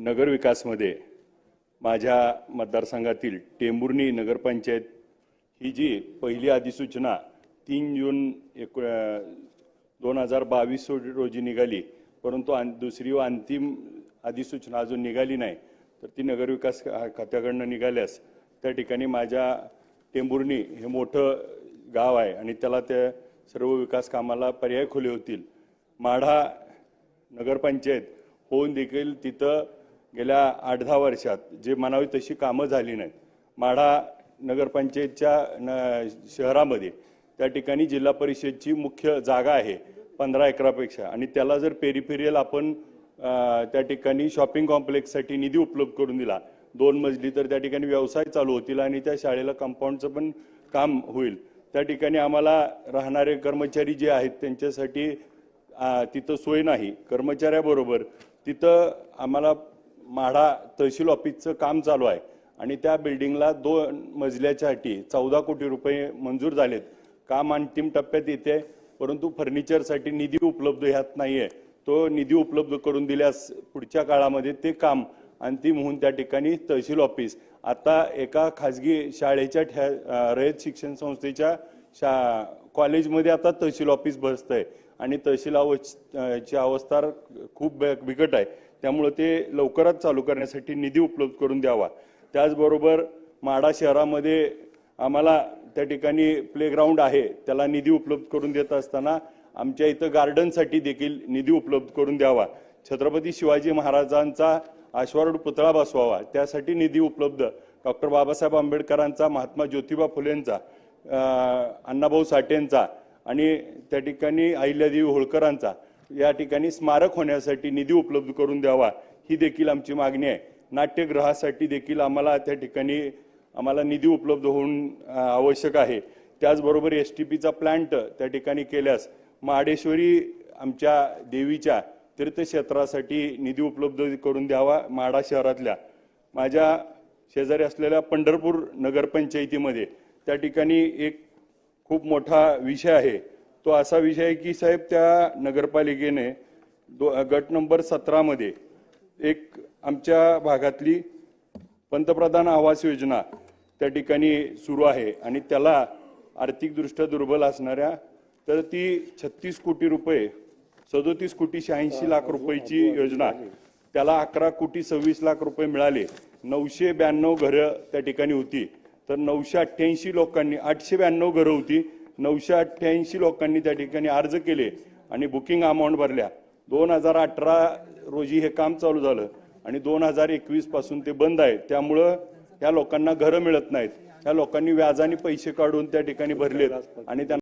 नगर विकासमध्ये माझ्या मतदारसंघातील टेंभुर्णी नगरपंचायत ही जी पहिली अधिसूचना 3 जून 2022 रोजी निघाली, परंतु दुसरी व अंतिम अधिसूचना अजून निघाली नाही, तर ती नगर विकास खात्याकडून निघाल्यास त्या ठिकाणी माझ्या टेंभुर्णी हे मोठं गाव आहे आणि त्याला त्या सर्व विकास कामाला पर्याय खुले होतील। माढा नगरपंचायत होऊन देखील तिथं गेल्या 8-10 वर्षात जे म्हणावी तशी कामं झाली नाहीत। माढा नगरपंचायतच्या शहरामध्ये त्या ठिकाणी जिल्हा परिषदची मुख्य जागा आहे 15 एकरापेक्षा, आणि त्याला जर पेरिफेरियल आपण त्या ठिकाणी शॉपिंग कॉम्प्लेक्ससाठी निधी उपलब्ध करून दिला 2 मजली, तर त्या ठिकाणी व्यवसाय चालू होतील आणि त्या शाळेला कंपाऊंडचं पण काम होईल। त्या ठिकाणी आम्हाला राहणारे कर्मचारी जे आहेत त्यांच्यासाठी तिथं सोय नाही। कर्मचाऱ्याबरोबर तिथं आम्हाला माढा तहसील ऑफिसचं काम चालू आहे आणि त्या बिल्डिंगला 2 मजल्यासाठी 14 कोटी रुपये मंजूर झालेत। काम अंतिम टप्प्यात येते, परंतु फर्निचरसाठी निधी उपलब्ध ह्यात नाहीये। तो निधी उपलब्ध करून दिल्यास पुढच्या काळामध्ये ते काम अंतिम होऊन त्या ठिकाणी तहसील ऑफिस आता एका खाजगी शाळेच्या रयत शिक्षण संस्थेच्या कॉलेजमध्ये आता तहसील ऑफिस बसतंय आणि तहसीलाची अवस्था खूप बिकट आहे, त्यामुळे ते लवकरच चालू करण्यासाठी निधी उपलब्ध करून द्यावा। त्याचबरोबर माढा शहरामध्ये आम्हाला त्या ठिकाणी प्लेग्राऊंड आहे, त्याला निधी उपलब्ध करून देत असताना आमच्या इथं गार्डनसाठी देखील निधी उपलब्ध करून द्यावा। छत्रपती शिवाजी महाराजांचा अश्वारूढ पुतळा बसवावा, त्यासाठी निधी उपलब्ध डॉक्टर बाबासाहेब आंबेडकरांचा, महात्मा ज्योतिबा फुलेंचा, अण्णाभाऊ साठेंचा आणि त्या ठिकाणी अहिल्यादेवी होळकरांचा या ठिकाणी स्मारक होण्यासाठी निधी उपलब्ध करून द्यावा, ही देखील आमची मागणी आहे। नाट्यगृहासाठी देखील आम्हाला त्या ठिकाणी निधी उपलब्ध होऊन आवश्यक आहे। त्याचबरोबर STPचा प्लांट त्या ठिकाणी केल्यास महाडेश्वरी आमच्या देवीच्या तीर्थक्षेत्रासाठी निधी उपलब्ध करून द्यावा। माढा शहरातल्या माझ्या शेजारी असलेल्या पंढरपूर नगरपंचायतीमध्ये त्या ठिकाणी एक खूप मोठा विषय आहे। तो असा विषय आहे की साहेब, त्या नगरपालिकेने गट नंबर 17 मध्ये एक आमच्या भागातली पंतप्रधान आवास योजना त्या ठिकाणी सुरू आहे आणि त्याला आर्थिकदृष्ट्या दुर्बल असणाऱ्या तर ती 36 कोटी रुपये 37 कोटी 86 लाख रुपयाची योजना, त्याला 11 कोटी 26 लाख रुपये मिळाले। 992 घरं त्या ठिकाणी होती, तर 988 लोकांनी 892 घरं होती, 988 लोकांनी त्या ठिकाणी अर्ज केले आणि बुकिंग अमाऊंट भरल्या। 2018 रोजी हे काम चालू झालं आणि 2021 पासून ते बंद आहे, त्यामुळं या लोकांना घरं मिळत नाहीत। या लोकांनी व्याजाने पैसे काढून त्या ठिकाणी भरलेत आणि